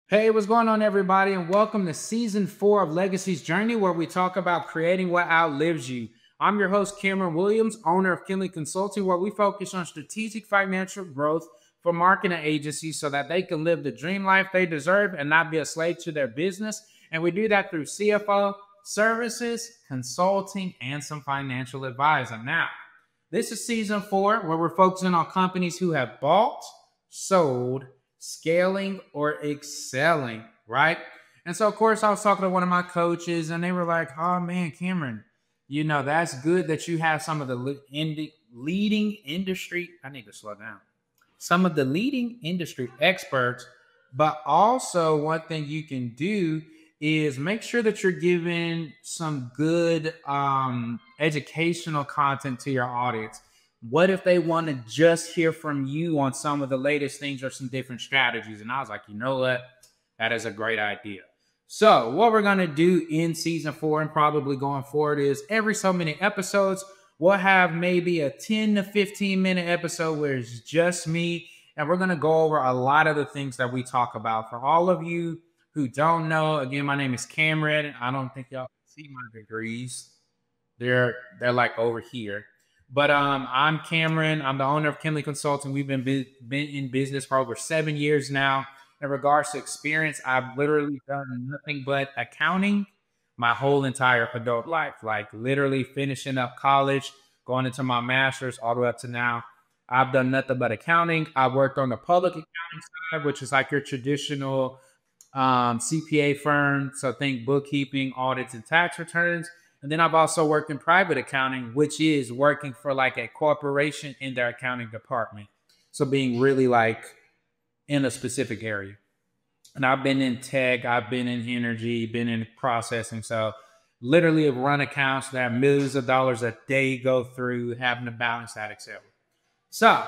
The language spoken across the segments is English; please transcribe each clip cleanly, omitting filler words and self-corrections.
Hey, what's going on, everybody? And welcome to season 4 of Legacy's Journey, where we talk about creating what outlives you. I'm your host, Cameron Williams, owner of Kynli Consulting, where we focus on strategic financial growth for marketing agencies so that they can live the dream life they deserve and not be a slave to their business. And we do that through CFO services, consulting, and some financial advising. Now, this is season 4, where we're focusing on companies who have bought, sold, scaling, or excelling, right? And so, of course, I was talking to one of my coaches, and they were like, "Oh man, Cameron, that's good that you have some of the leading industry." I need to slow down. Some of the leading industry experts, but also one thing you can do is make sure that you're giving some good educational content to your audience. What if they want to just hear from you on some of the latest things or some different strategies? And I was like, you know what? That is a great idea. So what we're going to do in season 4 and probably going forward is every so many episodes, we'll have maybe a 10 to 15 minute episode where it's just me. And we're going to go over a lot of the things that we talk about. For all of you who don't know, again, my name is Cameron. I don't think y'all can see my degrees. They're like over here. But I'm Cameron. I'm the owner of Kynli Consulting. We've been in business for over 7 years now. In regards to experience, I've literally done nothing but accounting my whole entire adult life, like literally finishing up college, going into my master's, all the way up to now. I've done nothing but accounting. I've worked on the public accounting side, which is like your traditional CPA firm. So think bookkeeping, audits, and tax returns. And then I've also worked in private accounting, which is working for like a corporation in their accounting department. So being really like in a specific area. And I've been in tech, I've been in energy, been in processing. So literally have run accounts that have millions of dollars a day go through, having to balance that, etc. So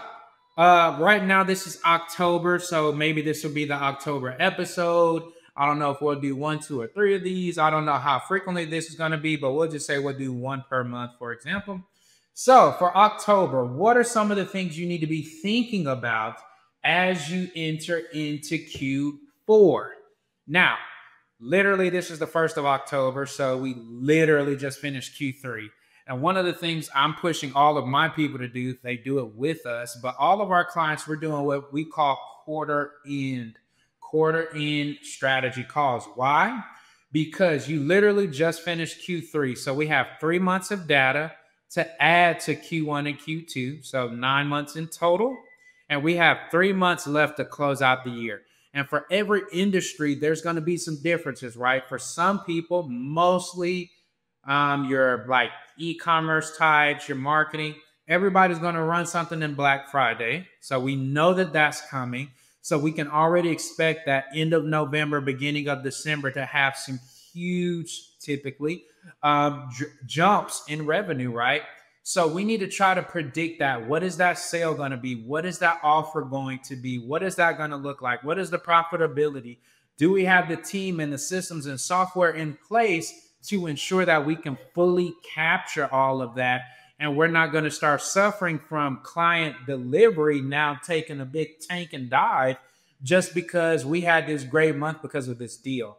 right now this is October, so maybe this will be the October episode. I don't know if we'll do 1, 2, or 3 of these. I don't know how frequently this is going to be, but we'll just say we'll do one per month, for example. So for October, what are some of the things you need to be thinking about as you enter into Q4? Now, literally, this is the 1st of October, so we literally just finished Q3. And one of the things I'm pushing all of my people to do, they do it with us, but all of our clients, we're doing what we call quarter end strategy calls. Why? Because you literally just finished Q3. So we have 3 months of data to add to Q1 and Q2. So 9 months in total. And we have 3 months left to close out the year. And for every industry, there's going to be some differences, right? For some people, mostly your like e-commerce types, your marketing, everybody's going to run something in Black Friday. So we know that that's coming. So we can already expect that end of November, beginning of December to have some huge, typically, jumps in revenue, right? So we need to try to predict that. What is that sale going to be? What is that offer going to be? What is that going to look like? What is the profitability? Do we have the team and the systems and software in place to ensure that we can fully capture all of that? And we're not going to start suffering from client delivery now taking a big tank and dive just because we had this great month because of this deal.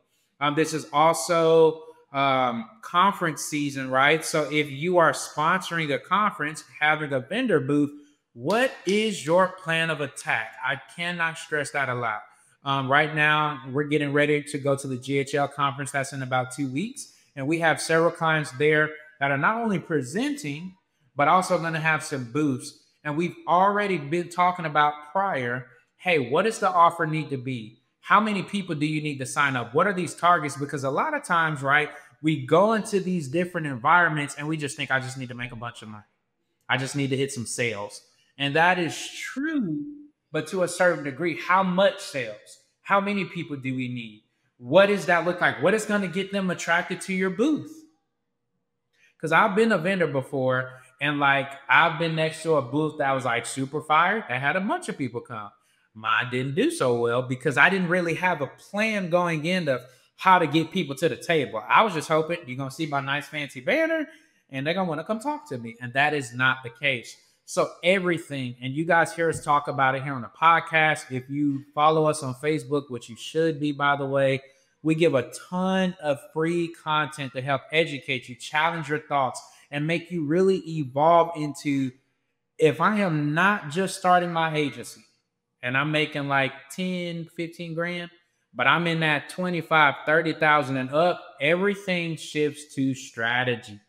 This is also conference season, right? So if you are sponsoring a conference, having a vendor booth, what is your plan of attack? I cannot stress that a lot. Right now, we're getting ready to go to the GHL conference. That's in about 2 weeks. And we have several clients there that are not only presenting, but also going to have some booths. And we've already been talking about prior, hey, what does the offer need to be? How many people do you need to sign up? What are these targets? Because a lot of times, right, we go into these different environments and we just think, I just need to make a bunch of money. I just need to hit some sales. And that is true, but to a certain degree. How much sales? How many people do we need? What does that look like? What is going to get them attracted to your booth? Because I've been a vendor before, and like I've been next to a booth that was like super fire that had a bunch of people come. Mine didn't do so well because I didn't really have a plan going into how to get people to the table. I was just hoping you're going to see my nice fancy banner and they're going to want to come talk to me. And that is not the case. So everything, and you guys hear us talk about it here on the podcast. If you follow us on Facebook, which you should be, by the way, we give a ton of free content to help educate you, challenge your thoughts, and make you really evolve into, if I am not just starting my agency and I'm making like 10, 15 grand, but I'm in that 25, 30,000 and up, everything shifts to strategy.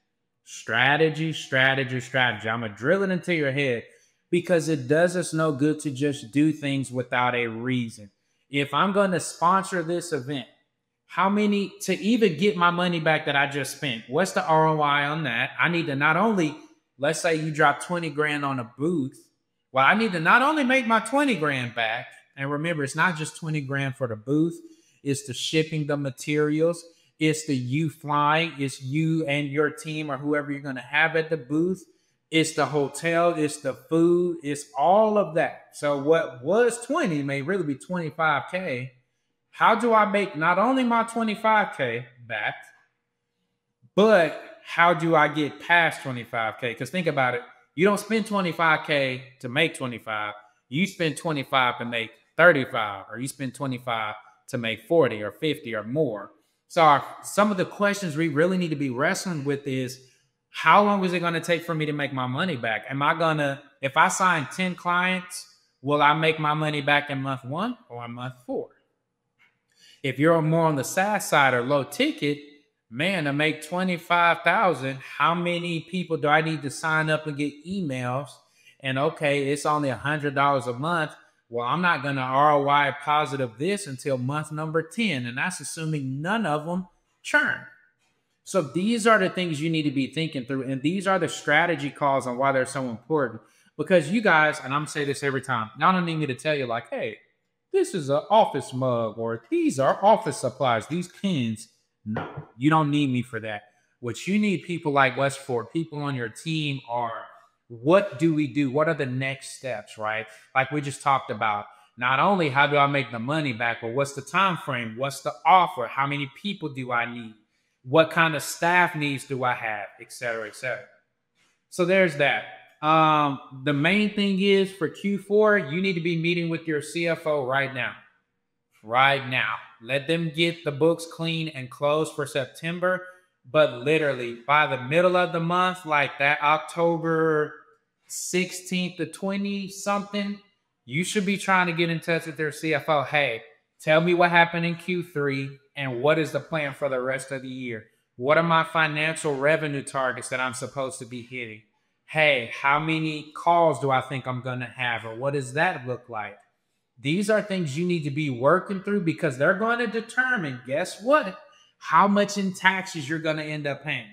Strategy, strategy, strategy. I'm going to drill it into your head because it does us no good to just do things without a reason. If I'm going to sponsor this event, how many to even get my money back that I just spent? What's the ROI on that? I need to not only, let's say you drop 20 grand on a booth. Well, I need to not only make my 20 grand back, and remember, it's not just 20 grand for the booth, it's the shipping, the materials, it's the you flying, it's you and your team or whoever you're going to have at the booth, it's the hotel, it's the food, it's all of that. So what was 20 may really be 25K. How do I make not only my 25K back, but how do I get past 25K? Because think about it. You don't spend 25K to make 25. You spend 25 to make 35, or you spend 25 to make 40 or 50 or more. So some of the questions we really need to be wrestling with is, how long is it going to take for me to make my money back? Am I going to, if I sign 10 clients, will I make my money back in month 1 or in month 4? If you're more on the SaaS side or low ticket, man, to make 25,000, how many people do I need to sign up and get emails? And okay, it's only $100 a month. Well, I'm not going to ROI positive this until month number 10. And that's assuming none of them churn. So these are the things you need to be thinking through. And these are the strategy calls on why they're so important. Because you guys, and I'm going to say this every time, y'all don't need me to tell you like, hey, this is an office mug, or these are office supplies, these pens. No, you don't need me for that. What you need people like us for, people on your team, are what do we do? What are the next steps, right? Like we just talked about, not only how do I make the money back, but what's the time frame? What's the offer? How many people do I need? What kind of staff needs do I have, et cetera, et cetera. So there's that. The main thing is for Q4, you need to be meeting with your CFO right now. Right now. Let them get the books clean and closed for September. But literally by the middle of the month, like that October 16th to 20 something, you should be trying to get in touch with their CFO. Hey, tell me what happened in Q3 and what is the plan for the rest of the year? What are my financial revenue targets that I'm supposed to be hitting? Hey, how many calls do I think I'm going to have? Or what does that look like? These are things you need to be working through because they're going to determine, guess what? How much in taxes you're going to end up paying.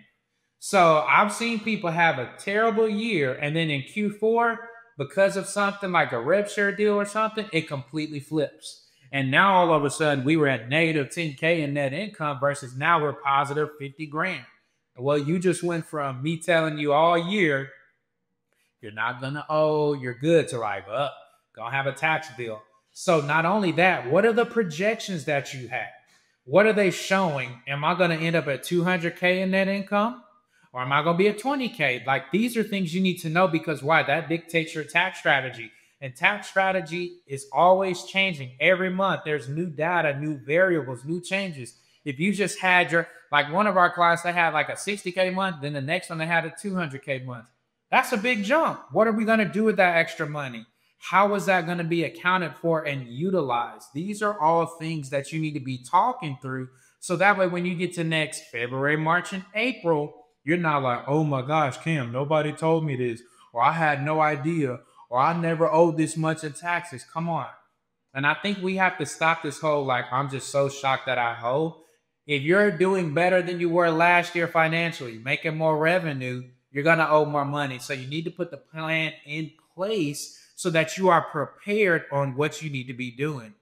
So I've seen people have a terrible year, and then in Q4, because of something like a rev share deal or something, it completely flips. And now all of a sudden we were at negative 10K in net income versus now we're positive 50 grand. Well, you just went from me telling you all year, you're not going to owe, you're good, to like, gonna have a tax bill. So not only that, what are the projections that you have? What are they showing? Am I going to end up at 200K in net income? Or am I going to be at 20K? Like, these are things you need to know because why? That dictates your tax strategy. And tax strategy is always changing. Every month, there's new data, new variables, new changes. If you just had your, like one of our clients, they had like a 60K month, then the next one they had a 200K month. That's a big jump. What are we going to do with that extra money? How is that going to be accounted for and utilized? These are all things that you need to be talking through. So that way, when you get to next February, March, and April, you're not like, oh my gosh, Cam, nobody told me this, or I had no idea, or I never owed this much in taxes. Come on. And I think we have to stop this whole, like, I'm just so shocked that I owe. If you're doing better than you were last year financially, making more revenue, you're going to owe more money. So you need to put the plan in place so that you are prepared on what you need to be doing.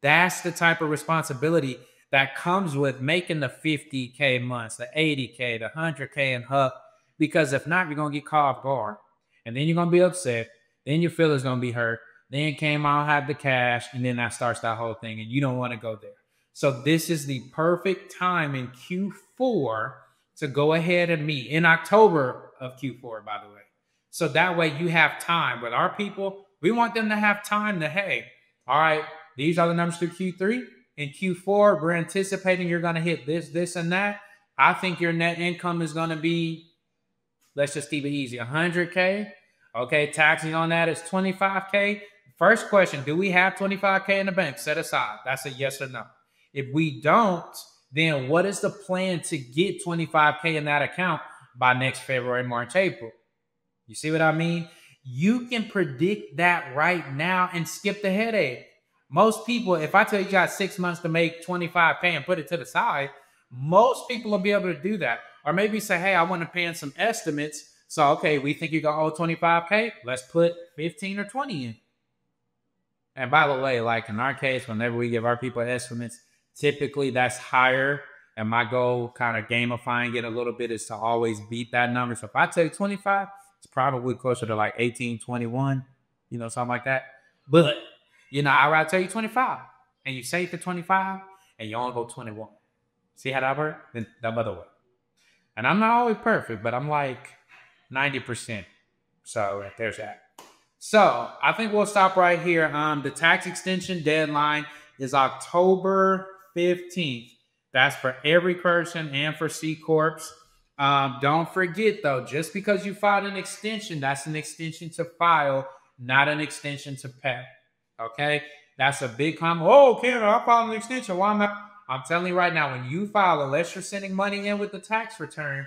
That's the type of responsibility that comes with making the 50K months, the 80K, the 100K and up. Because if not, you're going to get caught off guard. And then you're going to be upset. Then your feelings going to be hurt. Then Cam, I'll have the cash. And then that starts that whole thing. And you don't want to go there. So this is the perfect time in Q4 to go ahead and meet. In October of Q4, by the way. So that way you have time. With our people, we want them to have time to, hey, all right, these are the numbers through Q3. In Q4, we're anticipating you're going to hit this, this, and that. I think your net income is going to be, let's just keep it easy, 100K. Okay, taxing on that is 25K. First question, do we have 25K in the bank set aside? That's a yes or no. If we don't, then what is the plan to get 25K in that account by next February, March, April? You see what I mean? You can predict that right now and skip the headache. Most people, if I tell you got 6 months to make 25K and put it to the side, most people will be able to do that. Or maybe say, hey, I want to pay in some estimates. So, okay, we think you're going to owe 25K. Let's put 15 or 20 in. And by the way, like in our case, whenever we give our people estimates, typically that's higher. And my goal, kind of gamifying it a little bit, is to always beat that number. So if I tell you 25, it's probably closer to like 18, 21, something like that. But, I'd rather tell you 25 and you save the 25 and you only go 21. See how that works? Then the other way. And I'm not always perfect, but I'm like 90%. So there's that. So I think we'll stop right here. The tax extension deadline is October 15th. That's for every person and for C Corps. Don't forget, though, just because you filed an extension, that's an extension to file, not an extension to pay. Okay? That's a big comment. Oh, Ken, I filed an extension. Why am I? I'm telling you right now, when you file, unless you're sending money in with the tax return,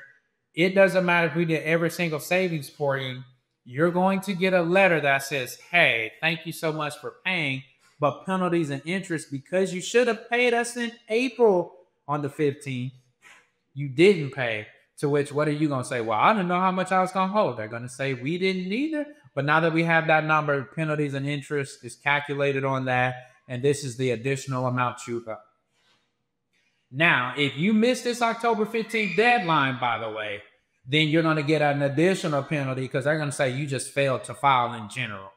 it doesn't matter if we did every single savings for you. You're going to get a letter that says, hey, thank you so much for paying, but penalties and interest, because you should have paid us in April on the 15th, you didn't pay. To which, what are you going to say? Well, I didn't know how much I was going to hold. They're going to say we didn't either. But now that we have that number, penalties and interest is calculated on that, and this is the additional amount you owe. Now, if you miss this October 15th deadline, by the way, then you're going to get an additional penalty because they're going to say you just failed to file in general.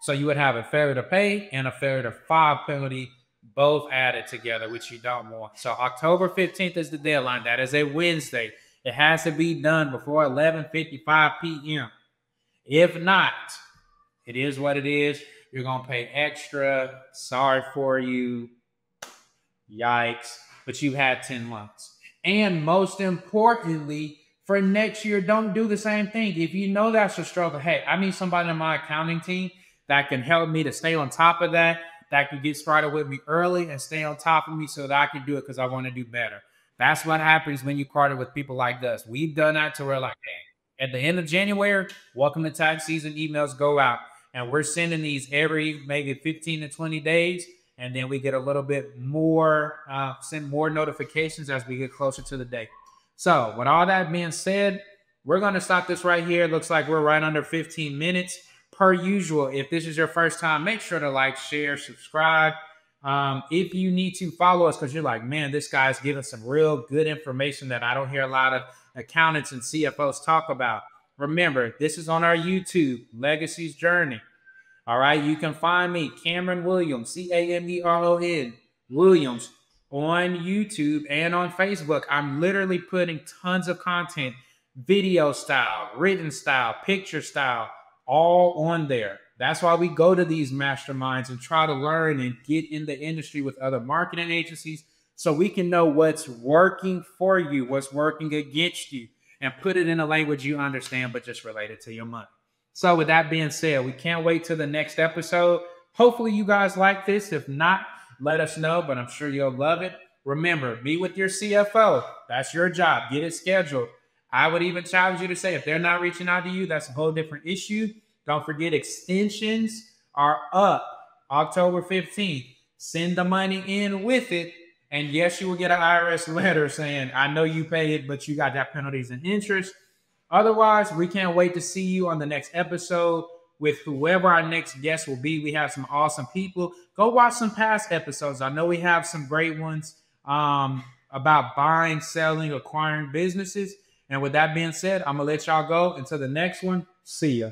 So you would have a failure to pay and a failure to file penalty both added together, which you don't want. So October 15th is the deadline. That is a Wednesday. It has to be done before 11:55 p.m. If not, it is what it is. You're going to pay extra. Sorry for you. Yikes. But you had 10 months. And most importantly, for next year, don't do the same thing. If you know that's a struggle, hey, I need somebody in my accounting team that can help me to stay on top of that can get started with me early and stay on top of me so that I can do it because I want to do better. That's what happens when you partner with people like us. We've done that to where, like, hey, at the end of January, welcome to tax season, emails go out. And we're sending these every maybe 15 to 20 days. And then we get a little bit more, send more notifications as we get closer to the day. So with all that being said, we're going to stop this right here. It looks like we're right under 15 minutes. Per usual, if this is your first time, make sure to like, share, subscribe. If you need to follow us because you're like, man, this guy's giving some real good information that I don't hear a lot of accountants and CFOs talk about. Remember, this is on our YouTube, Legacy's Journey. All right, you can find me, Cameron Williams, Cameron Williams, on YouTube and on Facebook. I'm literally putting tons of content, video style, written style, picture style, all on there. That's why we go to these masterminds and try to learn and get in the industry with other marketing agencies so we can know what's working for you, what's working against you, and put it in a language you understand, but just related to your money. So with that being said, we can't wait till the next episode. Hopefully you guys like this. If not, let us know, but I'm sure you'll love it. Remember, meet with your CFO. That's your job. Get it scheduled. I would even challenge you to say, if they're not reaching out to you, that's a whole different issue. Don't forget, extensions are up October 15th. Send the money in with it. And yes, you will get an IRS letter saying, I know you paid, but you got that penalties and interest. Otherwise, we can't wait to see you on the next episode with whoever our next guest will be. We have some awesome people. Go watch some past episodes. I know we have some great ones about buying, selling, acquiring businesses. And with that being said, I'm going to let y'all go. Until the next one, see ya.